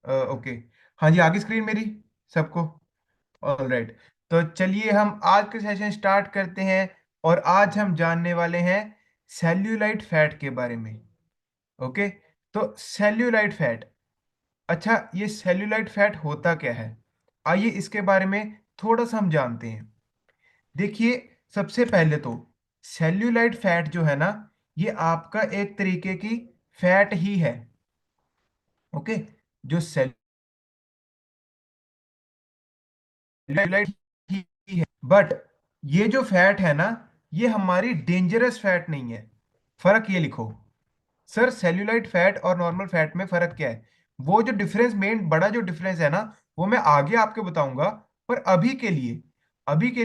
Okay. हाँ जी, आगे screen मेरी सबको। All right. तो चलिए हम आज का सेशन स्टार्ट करते हैं। और आज हम जानने वाले हैं सेल्यूलाइट फैट के बारे में। ओके। तो सेल्यूलाइट फैट, अच्छा ये सेल्यूलाइट फैट होता क्या है, आइए इसके बारे में थोड़ा सा हम जानते हैं। देखिए, सबसे पहले तो सेल्यूलाइट फैट जो है ना, ये आपका एक तरीके की फैट ही है। ओके। जो सेल्यूलाइट ही है, बट ये जो फैट है ना, ये हमारी डेंजरस फैट नहीं है। फर्क ये लिखो। सर सेल्यूलाइट फैट और नॉर्मल फैट में फर्क क्या है? वो जो डिफरेंस, मेन बड़ा जो डिफरेंस है ना, वो मैं आगे आपको बताऊंगा। पर अभी के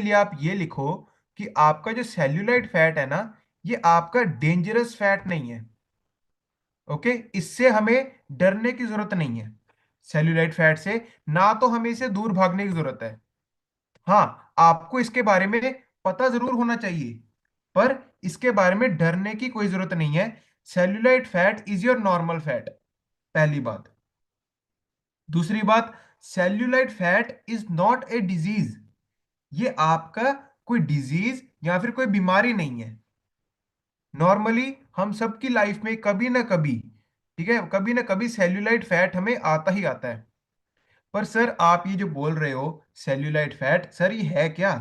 लिए आप ये लिखो कि आपका जो सेल्यूलाइट फैट है ना, ये आपका डेंजरस फैट नहीं है। ओके, इससे हमें डरने की जरूरत नहीं है। सेल्यूलाइट फैट से ना तो हमें इसे दूर भागने की जरूरत है। हाँ, आपको इसके बारे में पता जरूर होना चाहिए, पर इसके बारे में डरने की कोई जरूरत नहीं है। Cellulite fat is your normal fat, पहली बात। दूसरी बात, cellulite fat is not a disease. ये आपका कोई डिजीज या फिर कोई बीमारी नहीं है। नॉर्मली हम सबकी लाइफ में कभी ना कभी, ठीक है, कभी ना कभी सेल्यूलाइट फैट हमें आता ही आता है। पर सर आप ये जो बोल रहे हो सेल्यूलाइट फैट, सर ये है क्या?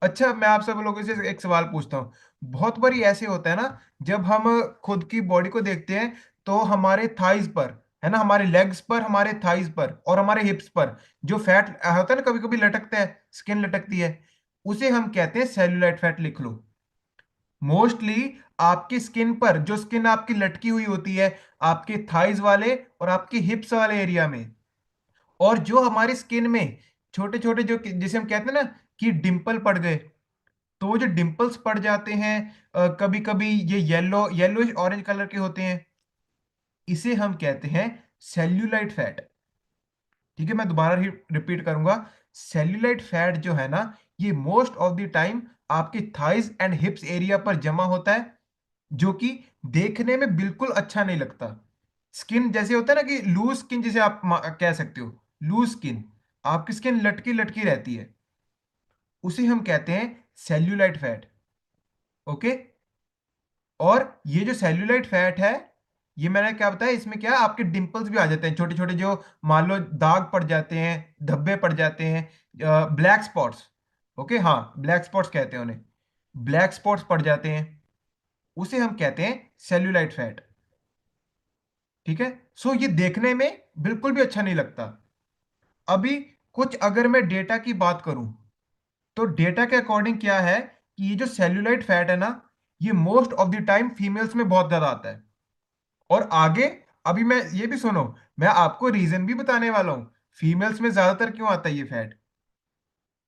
अच्छा, मैं आप सब लोगों से एक सवाल पूछता हूँ। बहुत बारी ऐसे होता है ना, जब हम खुद की बॉडी को देखते हैं, तो हमारे थाइज पर, है ना, हमारे लेग्स पर, हमारे थाइज पर और हमारे हिप्स पर जो फैट होता है ना, कभी कभी लटकता है, स्किन लटकती है, उसे हम कहते हैं सेल्यूलाइट फैट। लिख लो। मोस्टली आपकी स्किन पर, जो स्किन आपकी लटकी हुई होती है, आपके थाइज वाले और आपके हिप्स वाले एरिया में, और जो हमारी स्किन में छोटे छोटे, जो जिसे हम कहते हैं ना कि डिंपल पड़ गए, तो वो जो डिंपल्स पड़ जाते हैं, कभी कभी ये येलो येलोइश ऑरेंज कलर के होते हैं, इसे हम कहते हैं सेल्यूलाइट फैट। ठीक है, मैं दोबारा रिपीट करूंगा। सेल्यूलाइट फैट जो है ना, ये मोस्ट ऑफ द टाइम आपके थाइज एंड हिप्स एरिया पर जमा होता है, जो कि देखने में बिल्कुल अच्छा नहीं लगता। स्किन जैसे होता है ना कि लूज स्किन, जिसे आप कह सकते हो, लूज स्किन, आपकी स्किन लटकी लटकी रहती है, उसे हम कहते हैं सेल्यूलाइट फैट। ओके। और ये जो सेल्यूलाइट फैट है, ये मैंने क्या बताया, इसमें क्या है, आपके डिंपल्स भी आ जाते हैं, छोटे छोटे, जो मान लो दाग पड़ जाते हैं, धब्बे पड़ जाते हैं, ब्लैक स्पॉट्स। ओके, हाँ, ब्लैक स्पॉट्स कहते हैं उन्हें। ब्लैक स्पॉट्स पड़ जाते हैं, उसे हम कहते हैं सेल्यूलाइट फैट। ठीक है। सो ये देखने में बिल्कुल भी अच्छा नहीं लगता। अभी कुछ अगर मैं डेटा की बात करूं, तो डेटा के अकॉर्डिंग क्या है कि ये जो सेल्यूलाइट फैट है ना, ये most of the time females में बहुत ज्यादा आता है। और आगे, अभी मैं ये भी सुनो, मैं आपको रीजन भी बताने वाला हूं फीमेल्स में ज्यादातर क्यों आता है ये फैट।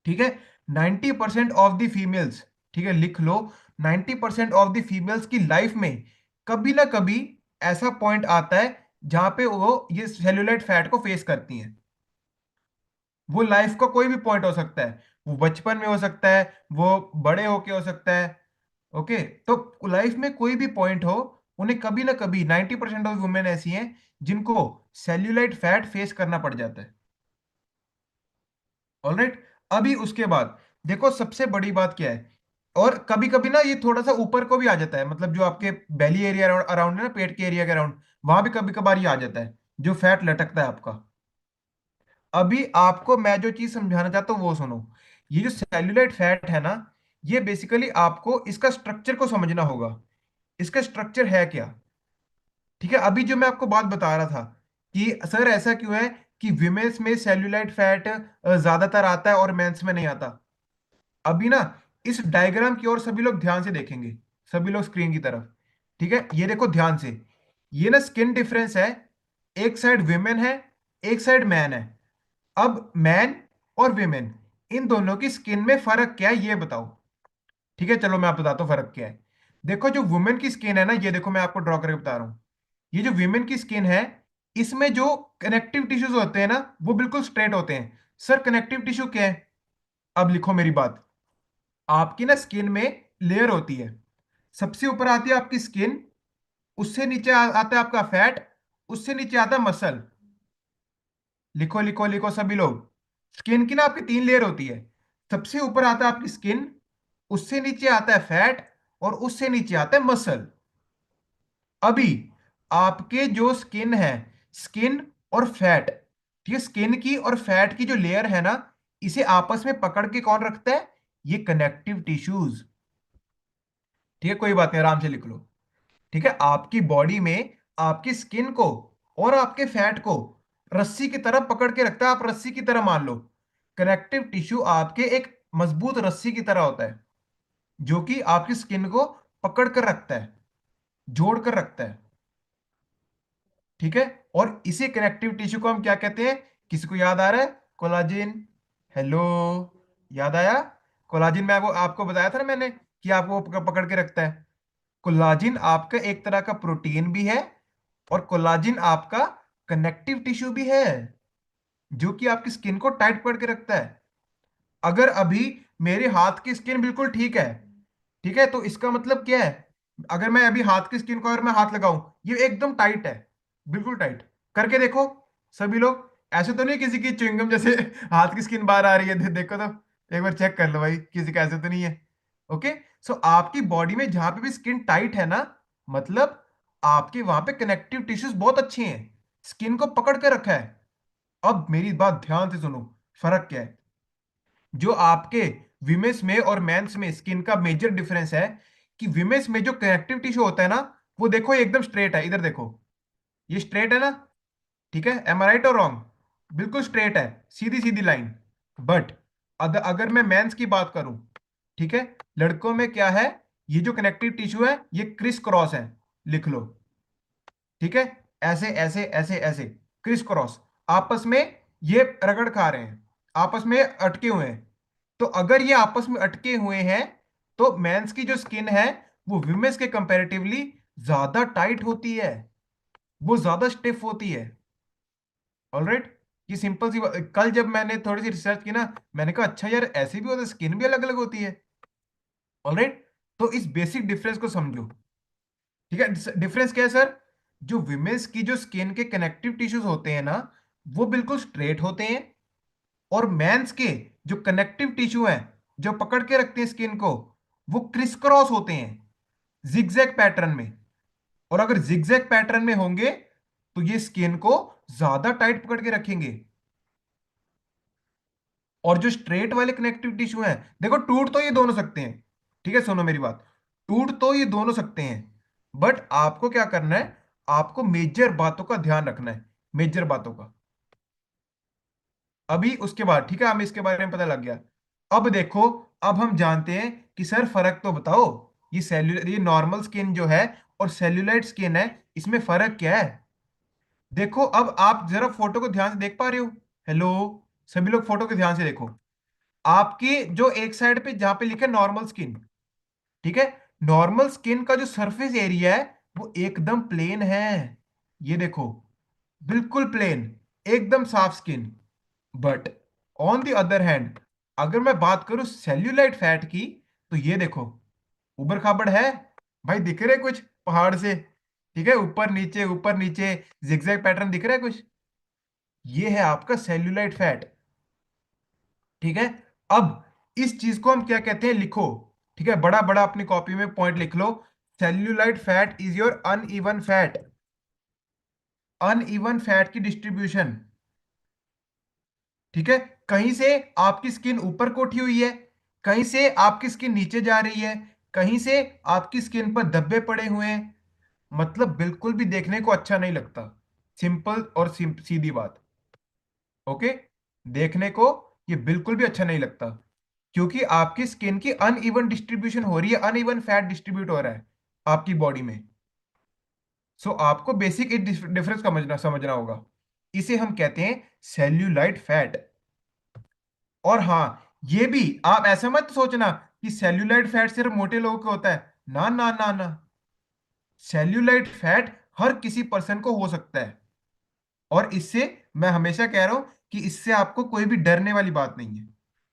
ठीक है। 90% ऑफ द फीमेल्स, ठीक है लिख लो, 90% ऑफ द फीमेल्स की लाइफ में कभी ना कभी ऐसा पॉइंट आता है जहां पे वो ये सेल्यूलाइट फैट को फेस करती हैं। वो लाइफ का कोई भी पॉइंट हो सकता है, वो बचपन में हो सकता है, वो बड़े होके हो सकता है। ओके। तो लाइफ में कोई भी पॉइंट हो, उन्हें कभी ना कभी 90% ऑफ वुमेन ऐसी हैं जिनको सेल्यूलाइट फैट फेस करना पड़ जाता है। ऑलराइट। अभी उसके बाद देखो, सबसे बड़ी बात क्या है, और कभी कभी ना ये थोड़ा सा ऊपर को भी आ जाता है, मतलब जो आपके बेली एरिया अराउंड है ना, पेट के एरिया के अराउंड, वहां भी कभी कभार ये आ जाता है, जो फैट लटकता है आपका। अभी आपको मैं जो चीज समझाना चाहता हूँ वो सुनो। ये जो सेल्यूलाइट फैट है ना, ये बेसिकली आपको इसका स्ट्रक्चर को समझना होगा। इसका स्ट्रक्चर है क्या? ठीक है, अभी जो मैं आपको बात बता रहा था कि सर ऐसा क्यों है कि विमेन्स में सेल्यूलाइट फैट ज्यादातर आता है और मेंस में नहीं आता। अभी ना इस डायग्राम की ओर सभी लोग ध्यान से देखेंगे, सभी लोग स्क्रीन की तरफ। ठीक है, ये देखो ध्यान से। ये ना स्किन डिफरेंस है, एक साइड विमेन है, एक साइड मैन है। अब मैन और विमेन, इन दोनों की स्किन में फर्क क्या है ये बताओ। ठीक है, चलो मैं आपको बताता हूँ फर्क क्या है। देखो, जो वुमेन की स्किन है ना, ये देखो मैं आपको ड्रॉ करके बता रहा हूँ। ये जो विमेन की स्किन है, इसमें जो कनेक्टिव टिश्यूज होते हैं ना, वो बिल्कुल स्ट्रेट होते हैं। सर कनेक्टिव टिश्यू क्या है? अब लिखो मेरी बात। आपकी ना स्किन में लेयर होती है, सबसे ऊपर आती है आपकी स्किन, उससे नीचे आता है आपका फैट, उससे नीचे आता है मसल। लिखो लिखो लिखो सभी लोग। स्किन की ना आपकी तीन लेयर होती है। सबसे ऊपर आता है आपकी स्किन, उससे नीचे आता है फैट, और उससे नीचे आता है मसल। अभी आपके जो स्किन है, स्किन और फैट, ठीक है, स्किन की और फैट की जो लेयर है ना, इसे आपस में पकड़ के कौन रखता है? ये कनेक्टिव टिश्यूज। ठीक है, कोई बात नहीं, आराम से लिख लो। ठीक है, आपकी बॉडी में आपकी स्किन को और आपके फैट को रस्सी की तरह पकड़ के रखता है। आप रस्सी की तरह मान लो। कनेक्टिव टिश्यू आपके एक मजबूत रस्सी की तरह होता है, जो कि आपकी स्किन को पकड़ कर रखता है, जोड़ कर रखता है। ठीक है, और इसी कनेक्टिव टिश्यू को हम क्या कहते हैं? किसी को याद आ रहा है? कोलाजिन। हेलो, याद आया? कोलाजिन मैं वो आपको बताया था ना मैंने, कि आपको वो पकड़ के रखता है। कोलाजिन आपका एक तरह का प्रोटीन भी है, और कोलाजिन आपका कनेक्टिव टिश्यू भी है, जो कि आपकी स्किन को टाइट पकड़ के रखता है। अगर अभी मेरे हाथ की स्किन बिल्कुल ठीक है, ठीक है, तो इसका मतलब क्या है? अगर मैं अभी हाथ की स्किन को अगर मैं हाथ लगाऊं, ये एकदम टाइट है, बिल्कुल टाइट। करके देखो सभी लोग। ऐसे तो नहीं किसी की च्युइंगम जैसे हाथ की स्किन बाहर आ रही है? देखो तो, एक बार चेक कर लो भाई, किसी का ऐसे तो नहीं है। ओके। सो आपकी बॉडी में जहां पे भी स्किन टाइट है ना, मतलब आपके वहां पे कनेक्टिव टिश्यूज बहुत अच्छे हैं, स्किन को पकड़ के रखा है। अब मेरी बात ध्यान से सुनो, फर्क क्या है? जो आपके विमेंस में और मेंस में स्किन का मेजर डिफरेंस है, कि विमेंस में जो कनेक्टिव टिश्यू होता है ना, वो देखो ये एकदम स्ट्रेट है, इधर देखो, ये स्ट्रेट है ना? ठीक है, एम आई राइट और रॉन्ग? बिल्कुल स्ट्रेट है, सीधी सीधी लाइन। बट अगर मैं मेंस की बात करूं, ठीक है, लड़कों में क्या है? ये जो कनेक्टिव टिश्यू है, ये क्रिस क्रॉस है। लिख लो। ठीक है, ऐसे ऐसे ऐसे ऐसे, क्रिस क्रॉस, आपस में ये रगड़ खा रहे हैं, आपस में अटके हुए हैं। तो अगर ये आपस में अटके हुए हैं, तो मेंस की जो स्किन है, वो विमेंस के कंपैरेटिवली ज्यादा टाइट होती है, वो ज्यादा स्टिफ होती है। ऑलराइट, ये सिंपल सी कल जब मैंने थोड़ी सी रिसर्च की ना, मैंने कहा अच्छा यार, ऐसे भी होता है, स्किन भी अलग अलग होती है। ऑलराइट, तो इस बेसिक डिफरेंस को समझो। ठीक है, डिफरेंस क्या है सर? जो विमेंस की जो स्किन के कनेक्टिव टिश्यूज होते हैं ना, वो बिल्कुल स्ट्रेट होते हैं, और मेंस के जो कनेक्टिव टिश्यू हैं, जो पकड़ के रखते हैं स्किन को, वो क्रिस क्रॉस होते हैं, जिगजैग पैटर्न में। और अगर जिगजैग पैटर्न में होंगे, तो ये स्किन को ज्यादा टाइट पकड़ के रखेंगे। और जो स्ट्रेट वाले कनेक्टिव टिश्यू हैं, देखो टूट तो ये दोनों सकते हैं, ठीक है, सुनो मेरी बात, टूट तो ये दोनों सकते हैं, बट आपको क्या करना है? आपको मेजर बातों का ध्यान रखना है, मेजर बातों का। अभी उसके बाद, ठीक है, हमें इसके बारे में पता लग गया। अब देखो, अब हम जानते हैं कि सर फर्क तो बताओ, ये सेल्यूलर, ये नॉर्मल स्किन जो है और सेल्यूलाइट स्किन है, इसमें फर्क क्या है? देखो, अब आप जरा फोटो को ध्यान से देख पा रहे हो? हेलो, सभी लोग फोटो को ध्यान से देखो। आपकी जो एक साइड पे जहां पे लिखा है नॉर्मल स्किन, ठीक है, नॉर्मल स्किन का जो सरफेस एरिया है, वो एकदम प्लेन है। ये देखो, बिल्कुल प्लेन, एकदम साफ skin. But on the other hand, अगर मैं बात करूं सेल्यूलाइट फैट की, तो ये देखो, उबड़ खाबड़ है भाई, दिख रहे कुछ पहाड़ से? ठीक है, ऊपर नीचे जिगजैग पैटर्न दिख रहा है कुछ? ये है आपका सेल्यूलाइट फैट। ठीक है, अब इस चीज को हम क्या कहते हैं? लिखो। ठीक है, बड़ा बड़ा अपनी कॉपी में पॉइंट लिख लो। Cellulite fat is your uneven fat, uneven fat की डिस्ट्रीब्यूशन। ठीक है, कहीं से आपकी स्किन ऊपर को उठी हुई है, कहीं से आपकी स्किन नीचे जा रही है, कहीं से आपकी स्किन पर धब्बे पड़े हुए हैं। मतलब बिल्कुल भी देखने को अच्छा नहीं लगता। सिंपल और सीधी बात। ओके, देखने को ये बिल्कुल भी अच्छा नहीं लगता, क्योंकि आपकी स्किन की अनइवन डिस्ट्रीब्यूशन हो रही है, अनइवन फैट डिस्ट्रीब्यूट हो रहा है आपकी बॉडी में। सो आपको बेसिक डिफरेंस समझना समझना होगा। इसे हम कहते हैं सेल्यूलाइट फैट। और हाँ, ये भी आप ऐसा मत सोचना कि सेल्यूलाइट फैट सिर्फ मोटे लोगों का होता है। ना ना ना ना, सेल्यूलाइट फैट हर किसी पर्सन को हो सकता है। और इससे मैं हमेशा कह रहा हूं कि इससे आपको कोई भी डरने वाली बात नहीं है,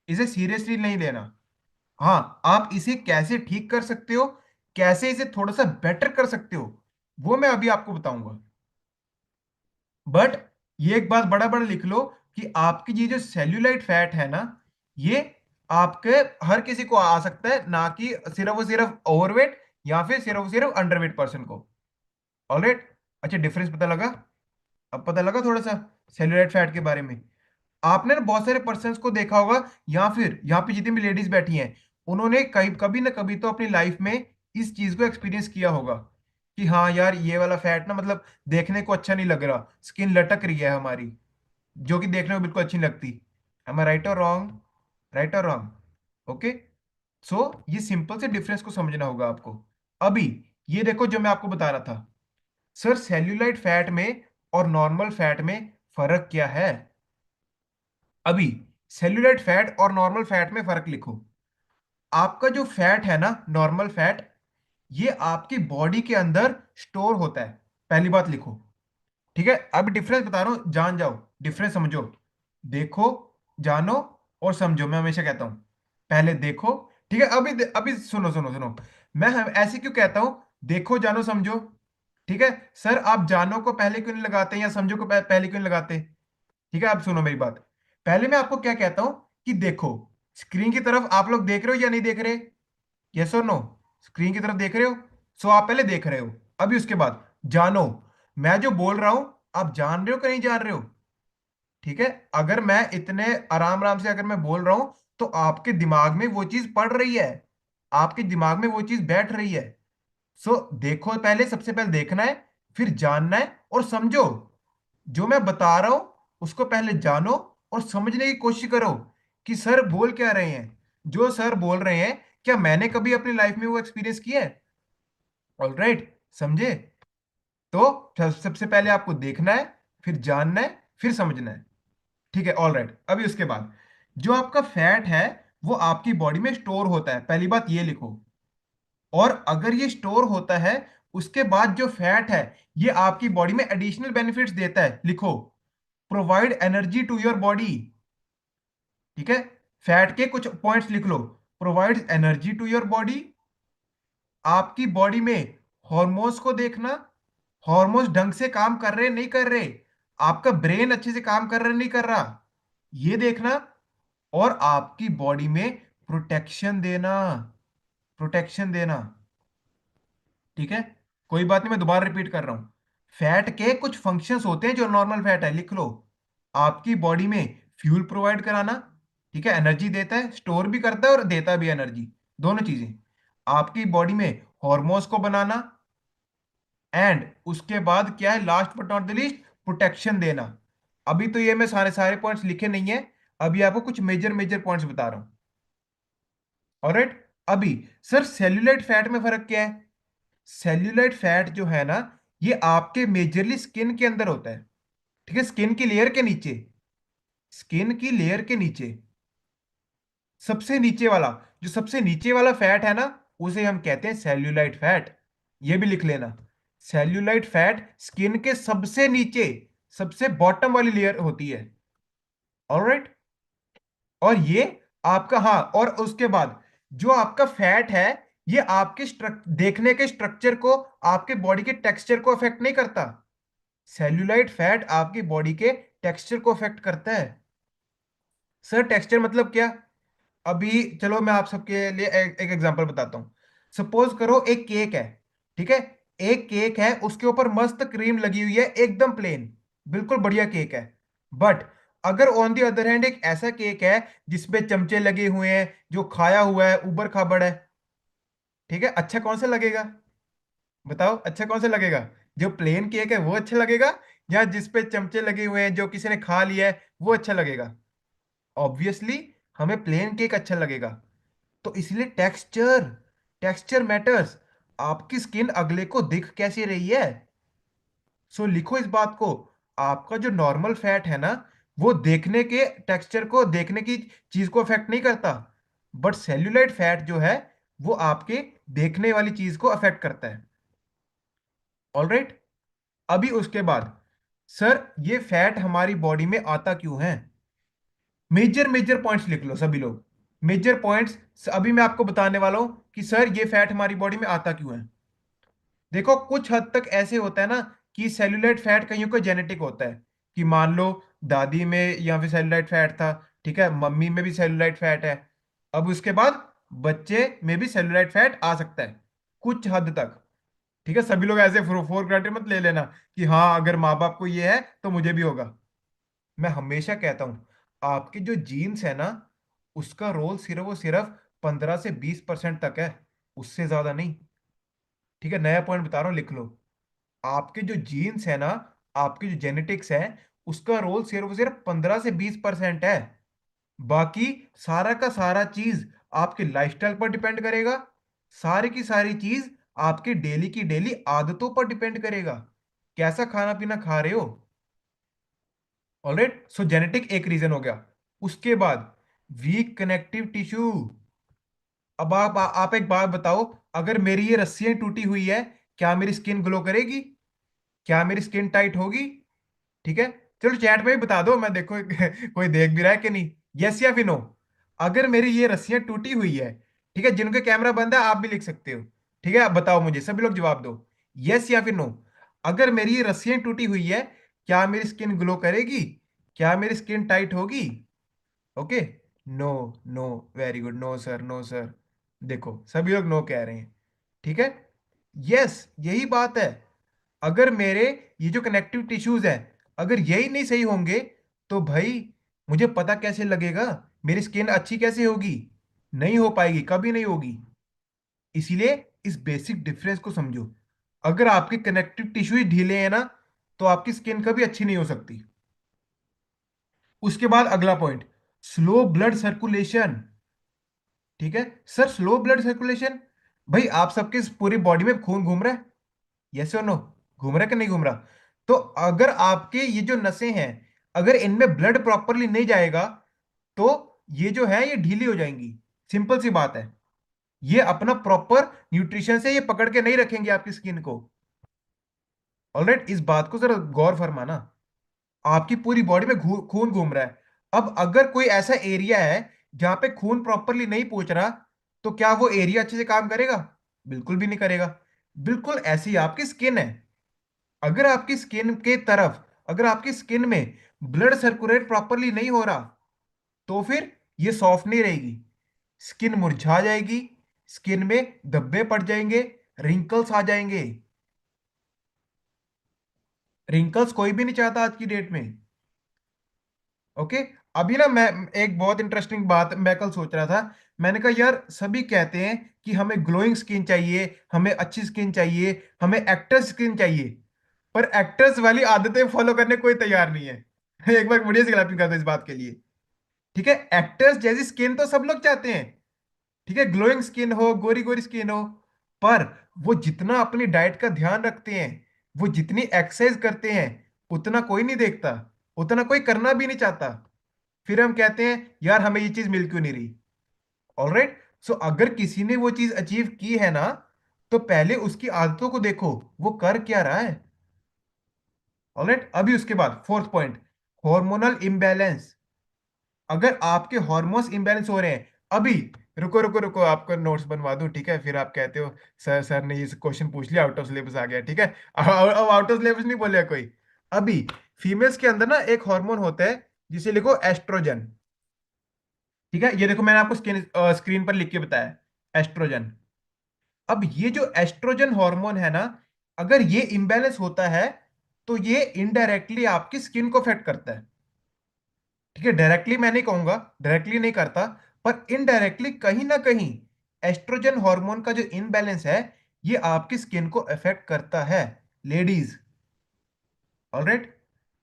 इसे सीरियसली नहीं लेना। हाँ, आप इसे कैसे ठीक कर सकते हो, कैसे इसे थोड़ा सा बेटर कर सकते हो, वो मैं अभी आपको बताऊंगा। बट ये एक बात बड़ा बड़ा लिख लो, कि आपकी ये जो सेल्यूलाइट फैट है ना, ये आपके हर किसी को आ सकता है, ना कि सिर्फ और सिर्फ ओवरवेट या फिर सिर्फ और सिर्फ अंडरवेट पर्सन को। ऑलराइट। अच्छा, डिफरेंस पता लगा? अब पता लगा थोड़ा सा सेल्यूलाइट फैट के बारे में। आपने ना बहुत सारे पर्सन को देखा होगा, या फिर यहाँ पे जितनी भी लेडीज बैठी हैं, उन्होंने कहीं कभी ना कभी तो अपनी लाइफ में इस चीज को एक्सपीरियंस किया होगा कि हाँ यार, ये वाला फैट ना मतलब देखने को अच्छा नहीं लग रहा, स्किन लटक रही है हमारी, जो कि देखने में बिल्कुल अच्छी नहीं लगती। एम आई राइट और रॉन्ग? राइट और रॉन्ग? ओके। सो ये सिंपल से डिफरेंस को समझना होगा आपको। अभी ये देखो जो मैं आपको बता रहा था, सर सेल्यूलाइट फैट में और नॉर्मल फैट में फर्क क्या है? अभी सेल्यूलाइट फैट और नॉर्मल फैट में फर्क लिखो। आपका जो फैट है ना, नॉर्मल फैट, ये आपकी बॉडी के अंदर स्टोर होता है, पहली बात लिखो। ठीक है, अब डिफरेंस बता रहा हूं, जान जाओ, डिफरेंस समझो। देखो, जानो और समझो, मैं हमेशा कहता हूं। पहले देखो। ठीक है, अभी अभी सुनो सुनो सुनो। मैं ऐसे क्यों कहता हूं? देखो, जानो, समझो। ठीक है सर, आप जानो को पहले क्यों नहीं लगाते या समझो को पहले क्यों नहीं लगाते? ठीक है, अब सुनो मेरी बात। पहले मैं आपको क्या कहता हूं कि देखो, स्क्रीन की तरफ आप लोग देख रहे हो या नहीं देख रहे? यस और नो? स्क्रीन की तरफ देख रहे हो? सो आप पहले देख रहे हो। अभी उसके बाद जानो, मैं जो बोल रहा हूं, आप जान रहे हो कि नहीं जान रहे हो? ठीक है, अगर मैं इतने आराम आराम से अगर मैं बोल रहा हूं, तो आपके दिमाग में वो चीज पड़ रही है, आपके दिमाग में वो चीज बैठ रही है। सो देखो, पहले सबसे पहले देखना है, फिर जानना है और समझो। जो मैं बता रहा हूं उसको पहले जानो और समझने की कोशिश करो कि सर बोल क्या रहे हैं। जो सर बोल रहे हैं, क्या मैंने कभी अपनी लाइफ में वो एक्सपीरियंस किया है? ऑलराइट, समझे? तो सबसे पहले आपको देखना है, फिर जानना है, फिर समझना है। ठीक है, ऑलराइट। अभी उसके बाद जो आपका फैट है, वो आपकी बॉडी में स्टोर होता है, पहली बात ये लिखो। और अगर ये स्टोर होता है, उसके बाद जो फैट है, ये आपकी बॉडी में एडिशनल बेनिफिट्स देता है, लिखो। Provide energy to your body. ठीक है, फैट के कुछ पॉइंट्स लिख लो। Provide energy to your body. आपकी बॉडी में हॉर्मोन्स को देखना, हॉर्मोन्स ढंग से काम कर रहे नहीं कर रहे, आपका ब्रेन अच्छे से काम कर रहा नहीं कर रहा, ये देखना। और आपकी बॉडी में प्रोटेक्शन देना, प्रोटेक्शन देना। ठीक है, कोई बात नहीं, मैं दोबारा रिपीट कर रहा हूं। फैट के कुछ फंक्शंस होते हैं जो नॉर्मल फैट है, लिख लो। आपकी बॉडी में फ्यूल प्रोवाइड कराना, ठीक है, एनर्जी देता है, स्टोर भी करता है और देता भी एनर्जी, दोनों चीजें। आपकी बॉडी में हॉर्मोन्स को बनाना, एंड उसके बाद क्या है, last but not the least, protection देना। अभी तो ये मैं सारे सारे पॉइंट्स लिखे नहीं है, अभी आपको कुछ मेजर मेजर पॉइंट्स बता रहा हूं। ऑलराइट। अभी सर सेल्यूलाइट फैट में फर्क क्या है? सेल्यूलाइट फैट जो है ना, ये आपके मेजरली स्किन के अंदर होता है। ठीक है, स्किन की लेयर के नीचे, स्किन की लेयर के नीचे सबसे नीचे वाला, जो सबसे नीचे वाला फैट है ना, उसे हम कहते हैं सेल्यूलाइट फैट। ये भी लिख लेना। सेल्यूलाइट फैट स्किन के सबसे नीचे, सबसे बॉटम वाली लेयर होती है। ऑलराइट। और ये आपका, हाँ, और उसके बाद जो आपका फैट है, ये आपके देखने के स्ट्रक्चर को, आपके बॉडी के टेक्सचर को अफेक्ट नहीं करता। सेल्यूलाइट फैट आपकी बॉडी के टेक्सचर को अफेक्ट करता है। सर टेक्सचर मतलब क्या? अभी चलो मैं आप सबके लिए एक एग्जांपल बताता हूँ। सपोज करो एक केक है, ठीक है, एक केक है, उसके ऊपर मस्त क्रीम लगी हुई है, एकदम प्लेन, बिल्कुल बढ़िया केक है। बट अगर ऑन दी अदर हैंड एक ऐसा केक है जिसपे चमचे लगे हुए हैं, जो खाया हुआ है, उबड़ खाबड़ है, ठीक है, अच्छा कौन सा लगेगा? बताओ, अच्छा कौन सा लगेगा? जो प्लेन केक है वो अच्छा लगेगा, या जिसपे चमचे लगे हुए हैं, जो किसी ने खा लिया है, वो अच्छा लगेगा? ऑब्वियसली हमें प्लेन केक अच्छा लगेगा। तो इसलिए टेक्सचर, टेक्सचर मैटर्स। आपकी स्किन अगले को दिख कैसी रही है? सो लिखो इस बात को। आपका जो नॉर्मल फैट है ना, वो देखने के टेक्सचर को, देखने की चीज को अफेक्ट नहीं करता। बट सेल्यूलाइट फैट जो है, वो आपके देखने वाली चीज को अफेक्ट करता है। ऑलराइट। अभी उसके बाद सर, ये फैट हमारी बॉडी में आता क्यों है? मेजर मेजर पॉइंट्स लिख लो सभी लोग। मेजर पॉइंट्स अभी मैं आपको बताने वाला हूं कि सर ये फैट हमारी बॉडी में आता क्यों है। देखो, कुछ हद तक ऐसे होता है ना कि सेल्यूलाइट फैट कईयों को जेनेटिक होता है, कि मान लो दादी में या फिर सेलुलाइट फैट था, ठीक है, मम्मी में भी सेलुलाइट फैट है। अब उसके बाद बच्चे में भी सेलुलाइट फैट आ सकता है कुछ हद तक। ठीक है, सभी लोग ऐसे फोर ग्रांटेड मत ले लेना कि हाँ अगर माँ बाप को ये है तो मुझे भी होगा। मैं हमेशा कहता हूं आपके जो जीन्स है ना, उसका रोल सिर्फ वो सिर्फ 15 से 20% तक है, उससे ज्यादा नहीं। ठीक है, नया पॉइंट बता रहा हूँ, लिख लो। आपके जो जीन्स है ना, आपकी जो जेनेटिक्स है, उसका रोल सिर्फ 15 से 20% है। बाकी सारा का सारा चीज आपके लाइफस्टाइल पर डिपेंड करेगा। सारी की सारी चीज आपके डेली की डेली आदतों पर डिपेंड करेगा, कैसा खाना पीना खा रहे हो। ऑलराइट, सो जेनेटिक एक रीजन हो गया। उसके बाद वीक कनेक्टिव टिश्यू। अब आप एक बात बताओ, अगर मेरी ये रस्सियां टूटी हुई है, क्या मेरी स्किन ग्लो करेगी? क्या मेरी स्किन टाइट होगी? ठीक है, चलो चैट में भी बता दो, मैं देखो कोई देख भी रहा है कि नहीं। यस या फिर नो? अगर मेरी ये रस्सियां टूटी हुई है, ठीक है, जिनके कैमरा बंद है आप भी लिख सकते हो। ठीक है, आप बताओ, मुझे सभी लोग जवाब दो, यस या फिर नो। अगर मेरी ये रस्सियां टूटी हुई है, क्या मेरी स्किन ग्लो करेगी? क्या मेरी स्किन टाइट होगी? Okay, no, no, very good, no sir, no sir. देखो सभी लोग नो कह रहे हैं। ठीक है, यस, यही बात है। अगर मेरे ये जो कनेक्टिव टिश्यूज है, अगर यही नहीं सही होंगे, तो भाई मुझे पता कैसे लगेगा? मेरी स्किन अच्छी कैसे होगी? नहीं हो पाएगी, कभी नहीं होगी। इसीलिए इस बेसिक डिफरेंस को समझो। अगर आपके कनेक्टिव टिश्यूज ढीले हैं ना, तो आपकी स्किन कभी अच्छी नहीं हो सकती। उसके बाद अगला पॉइंट, स्लो ब्लड सर्कुलेशन। ठीक है सर, स्लो ब्लड सर्कुलेशन, भाई आप सबके इस पूरी बॉडी में खून घूम रहा है, यस और नो? घूम रहा है कि नहीं घूम रहा? तो अगर आपके ये जो नसें हैं, अगर इनमें ब्लड प्रॉपरली नहीं जाएगा, तो ये जो है ये ढीली हो जाएंगी। सिंपल सी बात है। ये अपना प्रॉपर न्यूट्रिशन से ये पकड़ के नहीं रखेंगे आपकी स्किन को। ऑलराइट, इस बात को जरा गौर फरमाना। आपकी पूरी बॉडी में खून घूम रहा है। अब अगर कोई ऐसा एरिया है जहां पे खून प्रॉपरली नहीं पहुंच रहा, तो क्या वो एरिया अच्छे से काम करेगा? बिल्कुल भी नहीं करेगा। बिल्कुल ऐसी आपकी स्किन है। अगर आपकी स्किन के तरफ, अगर आपकी स्किन में ब्लड सर्कुलेट प्रॉपरली नहीं हो रहा, तो फिर ये सॉफ्ट नहीं रहेगी, स्किन मुरझा जाएगी, स्किन में धब्बे पड़ जाएंगे, रिंकल्स आ जाएंगे। रिंकल्स कोई भी नहीं चाहता आज की डेट में। ओके, अभी ना मैं एक बहुत इंटरेस्टिंग बात मैं कल सोच रहा था। मैंने कहा यार सभी कहते हैं कि हमें ग्लोइंग स्किन चाहिए, हमें अच्छी स्किन चाहिए, हमें एक्टर्स स्किन चाहिए, पर एक्टर्स वाली आदतें फॉलो करने कोई तैयार नहीं है। एक बार मुझे से क्लैपिंग कर दो इस बात के लिए। ठीक है, एक्टर्स जैसी स्किन तो सब लोग चाहते हैं, ठीक है, ग्लोइंग स्किन हो, गोरी गोरी स्किन हो, पर वो जितना अपनी डाइट का ध्यान रखते हैं, वो जितनी एक्सरसाइज करते हैं, उतना कोई नहीं देखता, उतना कोई करना भी नहीं चाहता। फिर हम कहते हैं यार हमें ये चीज मिल क्यों नहीं रही। ऑलराइट, सो अगर किसी ने वो चीज अचीव की है ना, तो पहले उसकी आदतों को देखो, वो कर क्या रहा है। ऑलराइट, अभी उसके बाद फोर्थ पॉइंट, हार्मोनल इम्बैलेंस। अगर आपके हार्मोन्स इम्बैलेंस हो रहे हैं अभी, रुको रुको रुको, आपका नोट्स बनवा दूं, ठीक है, फिर आप कहते हो सर सर ने ये क्वेश्चन पूछ लिया, आउट ऑफ सिलेबस आ गया, ठीक है। अब आउट ऑफ सिलेबस नहीं बोलेगा कोई। अभी फीमेल्स के अंदर ना एक हार्मोन होता है, जिसे लिखो एस्ट्रोजन। ठीक है, ये देखो मैंने आपको स्क्रीन पर लिख के बताया, एस्ट्रोजन। अब ये जो एस्ट्रोजन हार्मोन है ना, अगर ये इम्बैलेंस होता है, तो ये इनडायरेक्टली आपकी स्किन को अफेक्ट करता है। ठीक है, डायरेक्टली मैं नहीं कहूंगा, डायरेक्टली नहीं करता, पर इनडायरेक्टली कहीं ना कहीं एस्ट्रोजन हार्मोन का जो इनबैलेंस है, ये आपकी स्किन को अफेक्ट करता है, लेडीज। ऑलराइट,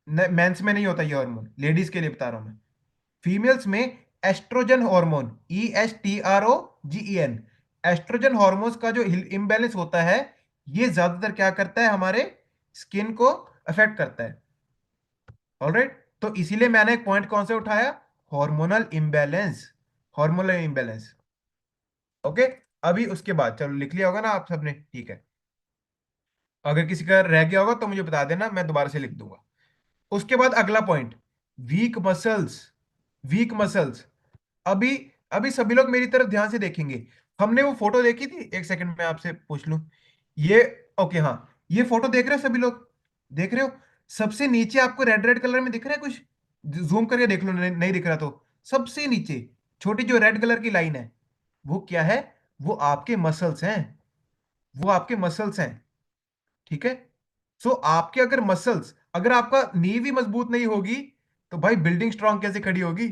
मेंस में नहीं होता ये हार्मोन, लेडीज के लिए बता रहा हूं मैं। फीमेल्स में estrogen hormone, ESTROGEN, estrogen hormones का जो इम्बैलेंस होता है, ये ज्यादातर क्या करता है, हमारे स्किन को अफेक्ट करता है। ऑलराइट, तो इसीलिए मैंने एक पॉइंट कौन सा उठाया, hormonal imbalance, hormonal imbalance. Okay, अभी उसके बाद चलो लिख लिया होगा ना आप सबने, ठीक है। अगर किसी का रह गया होगा तो मुझे बता देना, मैं दोबारा से लिख दूंगा। उसके बाद अगला point, week muscles, week muscles. अभी अभी सभी लोग मेरी तरफ ध्यान से देखेंगे। हमने वो फोटो देखी थी, एक सेकंड में आपसे पूछ लूं, ये, ओके हाँ, ये फोटो देख रहे हो सभी लोग? देख रहे हो? सबसे नीचे आपको रेड रेड कलर में दिख रहा है कुछ? जूम करके देख लो, नहीं दिख रहा तो सबसे नीचे छोटी जो रेड कलर की लाइन है, वो क्या है? वो आपके मसल्स हैं। वो आपके मसल्स हैं। ठीक है। सो आपके अगर मसल्स, अगर आपका नींव ही मजबूत नहीं होगी, तो भाई बिल्डिंग स्ट्रांग कैसे खड़ी होगी?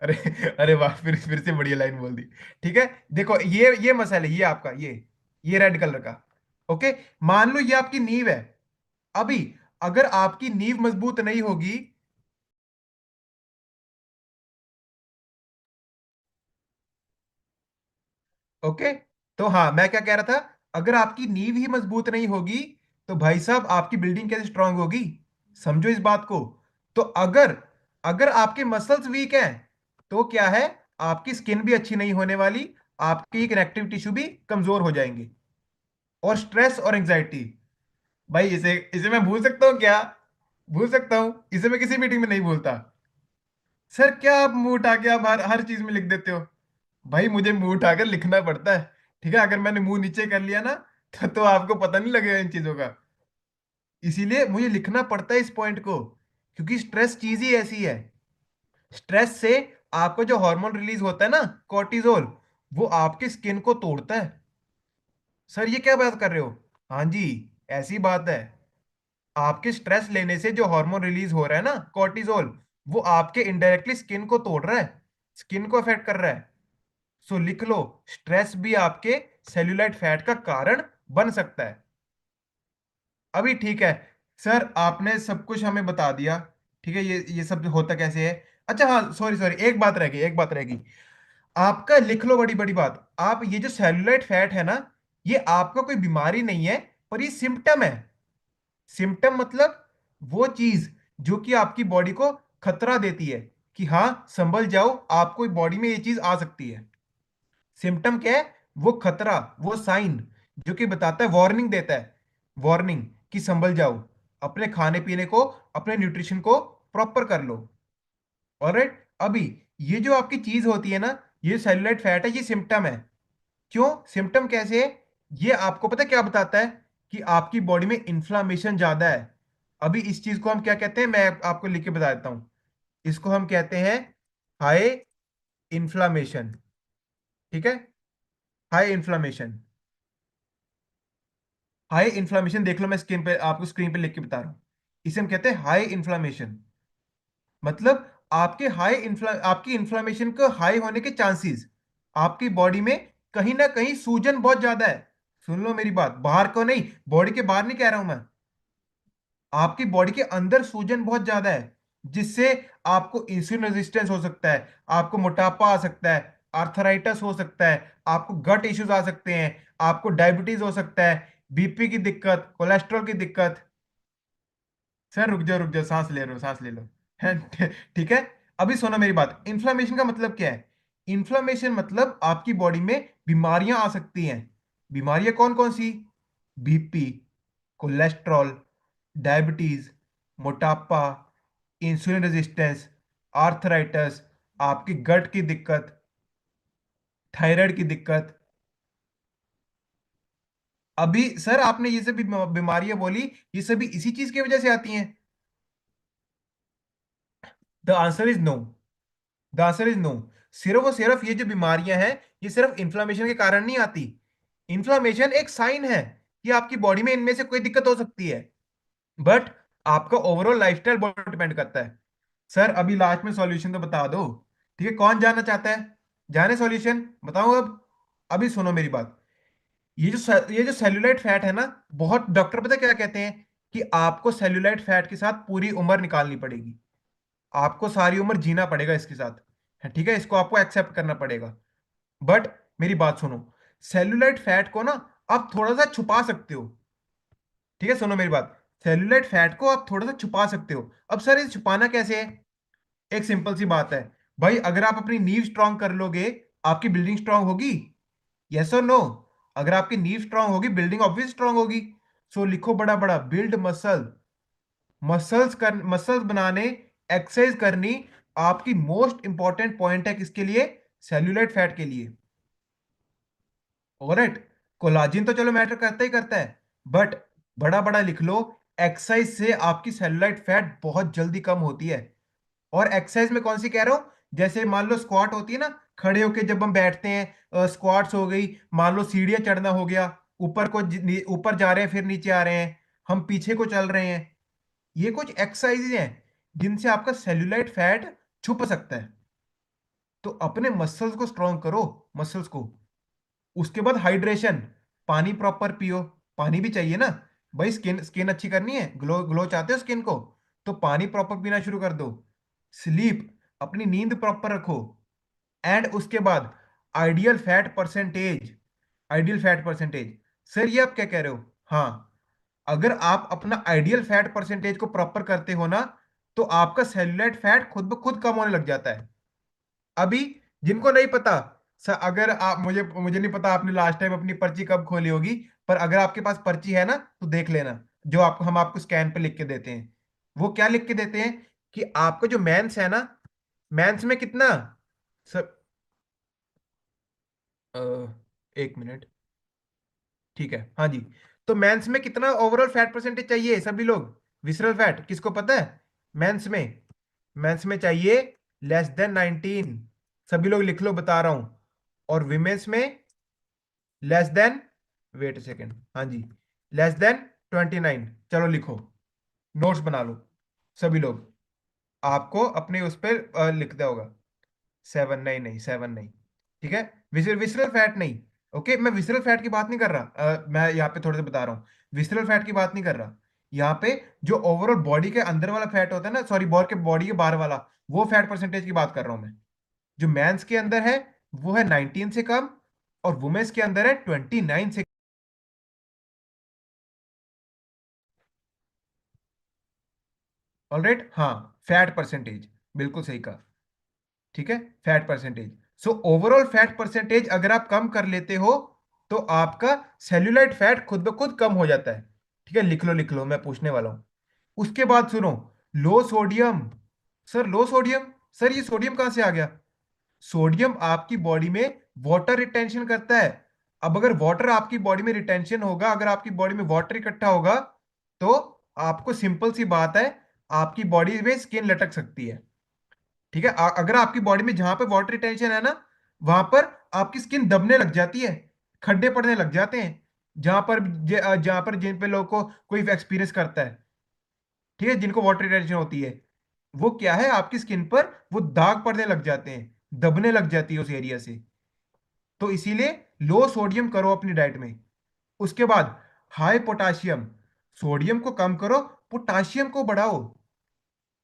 अरे अरे वाह, फिर से बढ़िया लाइन बोल दी। ठीक है। देखो ये मसल है, ये आपका ये रेड कलर का। ओके। मान लो ये आपकी नींव है। अभी अगर आपकी नींव मजबूत नहीं होगी। ओके। तो हाँ, मैं क्या कह रहा था, अगर आपकी नींव ही मजबूत नहीं होगी, तो भाई साहब आपकी बिल्डिंग कैसे स्ट्रांग होगी? समझो इस बात को। तो अगर अगर आपके मसल्स वीक हैं, तो क्या है, आपकी स्किन भी अच्छी नहीं होने वाली, आपकी कनेक्टिव टिश्यू भी कमजोर हो जाएंगे। और स्ट्रेस और एंजाइटी, भाई इसे इसे मैं भूल सकता हूँ क्या? भूल सकता हूँ इसे, मैं किसी मीटिंग में नहीं भूलता। सर क्या आप मुंह उठा के आप हर चीज में लिख देते हो? भाई मुझे मुंह उठाकर लिखना पड़ता है। ठीक है, अगर मैंने मुंह नीचे कर लिया ना, तो आपको पता नहीं लगेगा इन चीजों का। इसीलिए मुझे लिखना पड़ता है इस पॉइंट को, क्योंकि स्ट्रेस चीज ही ऐसी है। स्ट्रेस से आपको जो हार्मोन रिलीज होता है ना, कॉर्टिजोल, वो आपकी स्किन को तोड़ता है। सर ये क्या बात कर रहे हो? हाँ जी, ऐसी बात है। आपके स्ट्रेस लेने से जो हार्मोन रिलीज हो रहा है ना, कॉर्टिजोल, वो आपके इनडायरेक्टली स्किन को तोड़ रहा है, स्किन को अफेक्ट कर रहा है। सो लिख लो, स्ट्रेस भी आपके सेल्यूलाइट फैट का कारण बन सकता है। अभी ठीक है। सर आपने सब कुछ हमें बता दिया। ठीक है, ये सब होता कैसे है। अच्छा हाँ, सॉरी सॉरी, एक बात रह गई, एक बात रह गई। आपका लिख लो, बड़ी बड़ी बात, आप ये जो सेल्यूलाइट फैट है ना, ये आपका कोई बीमारी नहीं है, पर ये सिम्टम है। सिम्टम मतलब वो चीज जो कि आपकी बॉडी को खतरा देती है, कि हाँ संभल जाओ, आपको बॉडी में ये चीज आ सकती है। सिम्टम क्या है? वो खतरा, वो साइन जो कि बताता है, वार्निंग देता है, वार्निंग कि संभल जाओ, अपने खाने पीने को, अपने न्यूट्रिशन को प्रॉपर कर लो। ऑलराइट। अभी ये जो आपकी चीज होती है ना, ये सेलुलाइट फैट है, ये सिम्टम है। क्यों सिम्टम कैसे है? ये आपको पता है क्या बताता है? कि आपकी बॉडी में इन्फ्लामेशन ज्यादा है। अभी इस चीज को हम क्या कहते हैं, मैं आपको लिख के बता देता हूं। इसको हम कहते हैं हाई इन्फ्लामेशन। ठीक है। High inflammation. हाई इन्फ्लामेशन देख लो, मैं स्क्रीन पे आपको स्क्रीन पे लिख के बता रहा हूं। इसे हम कहते हैं हाई इन्फ्लामेशन। मतलब आपकी इन्फ्लामेशन को हाई होने के चांसेस, आपकी बॉडी में कहीं ना कहीं सूजन बहुत ज्यादा है। सुन लो मेरी बात, बाहर को नहीं, बॉडी के बाहर नहीं कह रहा हूं मैं, आपकी बॉडी के अंदर सूजन बहुत ज्यादा है, जिससे आपको इंसुलिन रेजिस्टेंस हो सकता है, आपको मोटापा आ सकता है, आर्थराइटिस हो सकता है, आपको गट इश्यूज आ सकते हैं, आपको डायबिटीज हो सकता है, बीपी की दिक्कत, कोलेस्ट्रॉल की दिक्कत। सर रुक जाओ, सांस ले रहे हो, सांस ले लो। है ठीक है। अभी सुनो मेरी बात, इन्फ्लामेशन का मतलब क्या है? इन्फ्लामेशन मतलब आपकी बॉडी में बीमारियां आ सकती हैं। बीमारियां कौन कौन सी? बीपी, कोलेस्ट्रॉल, डायबिटीज, मोटापा, इंसुलिन रेजिस्टेंस, आर्थराइटिस, आपकी गट की दिक्कत, थायराइड की दिक्कत। अभी सर आपने ये सभी बीमारियां बोली, ये सभी इसी चीज की वजह से आती हैं? The answer is no. The answer is no. सिर्फ और सिर्फ ये जो बीमारियां हैं, ये सिर्फ इन्फ्लामेशन के कारण नहीं आती। इन्फ्लामेशन एक साइन है कि आपकी बॉडी में इनमें से कोई दिक्कत हो सकती है, बट आपका ओवरऑल लाइफस्टाइल बहुत डिपेंड करता है। सर अभी लास्ट में सॉल्यूशन तो बता दो। ठीक है, कौन जानना चाहता है? जाने सॉल्यूशन बताऊं अब? अभी सुनो मेरी बात। ये जो सेल्यूलाइट फैट है ना, बहुत डॉक्टर पता है क्या कहते हैं, कि आपको सेल्यूलाइट फैट के साथ पूरी उम्र निकालनी पड़ेगी। आपको सारी उम्र जीना पड़ेगा इसके साथ। है, ठीक है, इसको आपको एक्सेप्ट करना पड़ेगा। बट मेरी बात सुनो, सेल्यूलाइट फैट को ना आप थोड़ा सा छुपा सकते हो। ठीक है, सुनो मेरी बात, सेल्यूलाइट फैट को आप थोड़ा सा छुपा सकते हो। अब सर इसे छुपाना कैसे है? एक सिंपल सी बात है। भाई अगर आप अपनी नींव स्ट्रांग कर लोगे, आपकी बिल्डिंग स्ट्रांग होगी। यस और नो? अगर आपकी नींव स्ट्रांग होगी, बिल्डिंग ऑब्वियस स्ट्रांग होगी। सो लिखो बड़ा बड़ा, बिल्ड मसल। मसल्स बनाने, एक्सरसाइज करनी, आपकी मोस्ट इंपॉर्टेंट पॉइंट है किसके लिए? सेल्यूलाइट फैट के लिए। ऑलराइट। कोलाजिन तो चलो मैटर करता ही करता है, बट बड़ा बड़ा लिख लो, एक्सरसाइज से आपकी सेलुलाइट फैट बहुत जल्दी कम होती है। और एक्सरसाइज में कौन सी कह रहा हूं? जैसे मान लो स्क्वाट होती है ना, खड़े होके जब हम बैठते हैं, स्क्वाट्स हो गई। मान लो सीढ़ियां चढ़ना हो गया, ऊपर को ऊपर जा रहे हैं फिर नीचे आ रहे हैं, हम पीछे को चल रहे हैं। ये कुछ एक्सरसाइज हैं जिनसे आपका सेल्यूलाइट फैट छुप सकता है। तो अपने मसल्स को स्ट्रॉन्ग करो, मसल्स को। उसके बाद हाइड्रेशन, पानी प्रॉपर पियो। पानी भी चाहिए ना भाई, स्किन स्किन अच्छी करनी है, ग्लो ग्लो चाहते हो स्किन को, तो पानी प्रॉपर पीना शुरू कर दो। स्लीप, अपनी नींद प्रॉपर रखो। एंड उसके बाद ideal fat percentage. Ideal fat percentage, sir ये आप क्या कह रहे हो? हाँ, अगर आप अपना आइडियल फैट परसेंटेज को प्रॉपर करते हो ना, तो आपका सेलुलाइट फैट खुद ब खुद कम होने लग जाता है। अभी जिनको नहीं पता, सर अगर आप मुझे मुझे नहीं पता आपने लास्ट टाइम अपनी पर्ची कब खोली होगी, पर अगर आपके पास पर्ची है ना तो देख लेना। जो आपको हम आपको स्कैन पे लिख के देते हैं, वो क्या लिख के देते हैं कि आपका जो मेंस है ना, मेंस में कितना, सर, अ, एक मिनट, ठीक है, हाँ जी। तो मेंस में कितना ओवरऑल फैट परसेंटेज चाहिए सभी लोग? विसरल फैट किसको पता है? मेंस में, मेंस में चाहिए लेस देन 19। सभी लोग लिख लो, बता रहा हूं। और विमेंस में लेस देन, वेट सेकेंड, हाँ जी, लेस देन 29। चलो लिखो, नोट्स बना लो सभी लोग। आपको अपने उस पर लिखना होगा। सेवन नहीं, नहीं सेवन नहीं, ठीक है। विसरल फैट नहीं। ओके, मैं विसरल फैट की बात नहीं कर रहा, मैं यहाँ पे थोड़े से बता रहा हूँ। विसरल फैट की बात नहीं कर रहा। यहाँ पे जो ओवरऑल बॉडी के अंदर वाला फैट होता है ना, सॉरी, बॉडी के बाहर वाला, वो फैट परसेंटेज की बात कर रहा हूँ मैं। जो मेंस के अंदर है वो है 19 से कम, और वुमेन्स के अंदर है 29 से। ऑलराइट, हाँ, फैट परसेंटेज, बिल्कुल सही कहा। ठीक है, fat percentage. So overall fat percentage अगर आप कम कर लेते हो, तो आपका सेल्यूलाइट फैट खुद ब खुद कम हो जाता है। ठीक है, लिख लो लिख लो, मैं पूछने वाला हूं। उसके बाद सुनो, लो सोडियम। सर लो सोडियम, सर ये सोडियम कहां से आ गया? सोडियम आपकी बॉडी में वाटर रिटेंशन करता है। अब अगर वाटर आपकी बॉडी में रिटेंशन होगा, अगर आपकी बॉडी में वाटर इकट्ठा होगा, तो आपको सिंपल सी बात है, आपकी बॉडी में स्किन लटक सकती है। ठीक है, अगर आपकी बॉडी में जहां पे वाटर रिटेंशन है ना, वहां पर आपकी स्किन दबने लग जाती है, खड्डे पड़ने लग जाते हैं। जहां पर जिन पे लोगों को कोई एक्सपीरियंस करता है, ठीक है, जिनको वाटर रिटेंशन होती है, वो क्या है, आपकी स्किन पर वो दाग पड़ने लग जाते हैं, दबने लग जाती है उस एरिया से। तो इसीलिए लो सोडियम करो अपनी डाइट में। उसके बाद हाई पोटाशियम। सोडियम को कम करो, पोटाशियम को बढ़ाओ।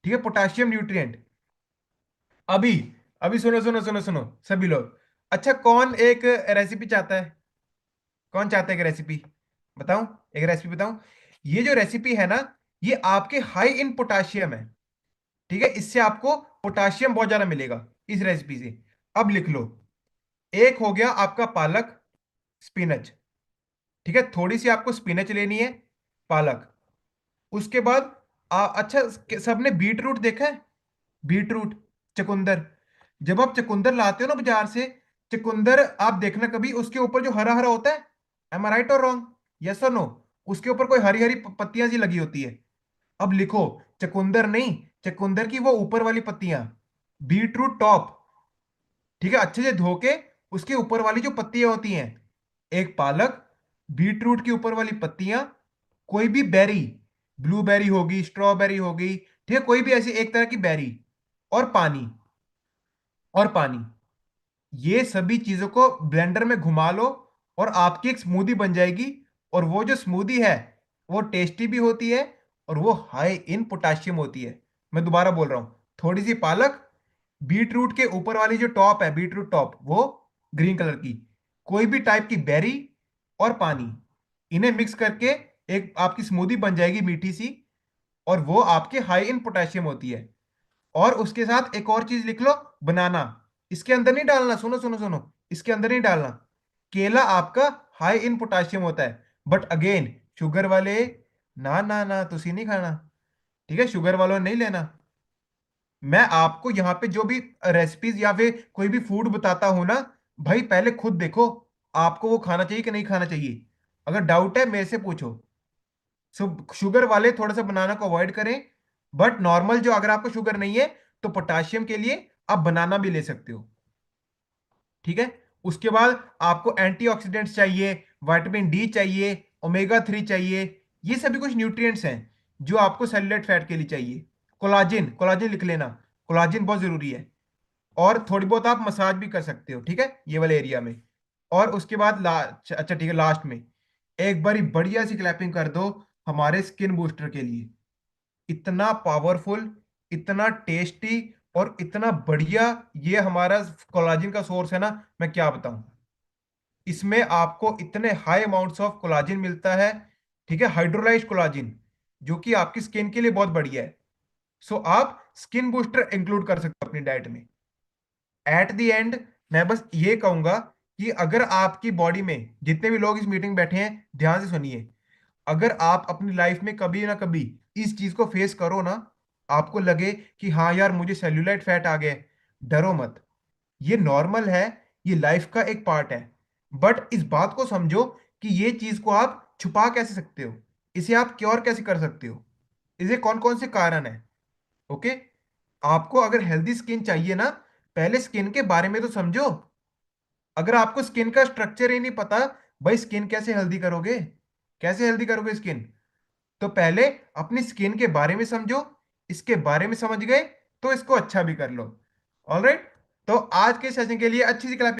ठीक है, पोटाशियम न्यूट्रिएंट। अभी अभी सुनो सुनो सुनो सुनो सभी लोग। अच्छा, कौन एक रेसिपी चाहता है? कौन चाहता है एक रेसिपी? बताऊं? एक रेसिपी बताऊं? ये जो रेसिपी है ना, ये आपके हाई इन पोटाशियम है। ठीक है, इससे आपको पोटाशियम बहुत ज्यादा मिलेगा इस रेसिपी से। अब लिख लो, एक हो गया आपका पालक, स्पिनच। ठीक है, थोड़ी सी आपको स्पिनच लेनी है, पालक। उसके बाद अच्छा, सबने बीट रूट देखा है? बीट रूट, चुकंदर। जब आप चुकंदर लाते हो ना बाजार से, चुकंदर आप देखना कभी उसके ऊपर जो हरा हरा होता है, एम आई राइट और रॉन्ग? यस और नो? उसके ऊपर कोई हरी हरी पत्तियां सी लगी होती है। अब लिखो, चुकंदर नहीं, चुकंदर की वो ऊपर वाली पत्तियां, बीट रूट टॉप। ठीक है, अच्छे से धो के उसके ऊपर वाली जो पत्तियां होती हैं, एक पालक, बीट रूट की ऊपर वाली पत्तियां, कोई भी बेरी, ब्लूबेरी होगी, स्ट्रॉबेरी होगी, ठीक है, कोई भी ऐसी एक तरह की बेरी, और पानी, और पानी। ये सभी चीजों को ब्लेंडर में घुमा लो, और आपकी एक स्मूदी बन जाएगी। और वो जो स्मूदी है, वो टेस्टी भी होती है, और वो हाई इन पोटाशियम होती है। मैं दोबारा बोल रहा हूं, थोड़ी सी पालक, बीट रूट के ऊपर वाली जो टॉप है, बीट रूट टॉप, वो ग्रीन कलर की, कोई भी टाइप की बेरी, और पानी, इन्हें मिक्स करके एक आपकी स्मूदी बन जाएगी मीठी सी। और वो आपके हाई इन पोटेशियम होती है। और उसके साथ एक और चीज लिख लो, बनाना। इसके अंदर नहीं डालना, सुनो सुनो सुनो, इसके अंदर नहीं डालना। केला आपका हाई इन पोटेशियम होता है, बट अगेन शुगर वाले, ना ना ना, तुसी नहीं खाना। ठीक है, शुगर वालों ने नहीं लेना। मैं आपको यहाँ पे जो भी रेसिपीज या फिर कोई भी फूड बताता हूं ना, भाई पहले खुद देखो, आपको वो खाना चाहिए कि नहीं खाना चाहिए। अगर डाउट है मेरे से पूछो। सो शुगर वाले थोड़ा सा बनाना को अवॉइड करें। बट नॉर्मल जो, अगर आपको शुगर नहीं है तो पोटाशियम के लिए आप बनाना भी ले सकते हो। ठीक है। उसके बाद आपको एंटीऑक्सीडेंट्स चाहिए, विटामिन डी चाहिए, ओमेगा 3 चाहिए। ये सभी कुछ न्यूट्रिएंट्स हैं जो आपको सेलुलाइट फैट के लिए चाहिए। कोलाजिन, कोलाजिन लिख लेना, कोलाजिन बहुत जरूरी है। और थोड़ी बहुत आप मसाज भी कर सकते हो, ठीक है, ये वाले एरिया में। और उसके बाद अच्छा ठीक है, लास्ट में एक बारी बढ़िया सी क्लैपिंग कर दो हमारे स्किन बूस्टर के लिए। इतना पावरफुल, इतना टेस्टी और इतना बढ़िया ये हमारा कोलाजिन का सोर्स है ना, मैं क्या बताऊं। इसमें आपको इतने हाई अमाउंट्स ऑफ कोलाजिन मिलता है। ठीक है, हाइड्रोलाइज्ड कोलाजिन, जो कि आपकी स्किन के लिए बहुत बढ़िया है। सो आप स्किन बूस्टर इंक्लूड कर सकते हो अपनी डाइट में। एट द एंड मैं बस ये कहूंगा कि अगर आपकी बॉडी में, जितने भी लोग इस मीटिंग बैठे हैं ध्यान से सुनिए, अगर आप अपनी लाइफ में कभी ना कभी इस चीज को फेस करो ना, आपको लगे कि हाँ यार मुझे सेल्यूलाइट फैट आ गया है, डरो मत। ये नॉर्मल है, ये लाइफ का एक पार्ट है। बट इस बात को समझो कि ये चीज को आप छुपा कैसे सकते हो, इसे आप क्योर कैसे कर सकते हो, इसे कौन कौन से कारण है। ओके। आपको अगर हेल्दी स्किन चाहिए ना, पहले स्किन के बारे में तो समझो। अगर आपको स्किन का स्ट्रक्चर ही नहीं पता, भाई स्किन कैसे हेल्दी करोगे, कैसे हेल्दी करोगे स्किन। तो पहले अपनी स्किन के बारे में समझो, इसके बारे में समझ गए तो इसको अच्छा भी कर लो। ऑलराइट। तो आज के सेशन के लिए अच्छी सी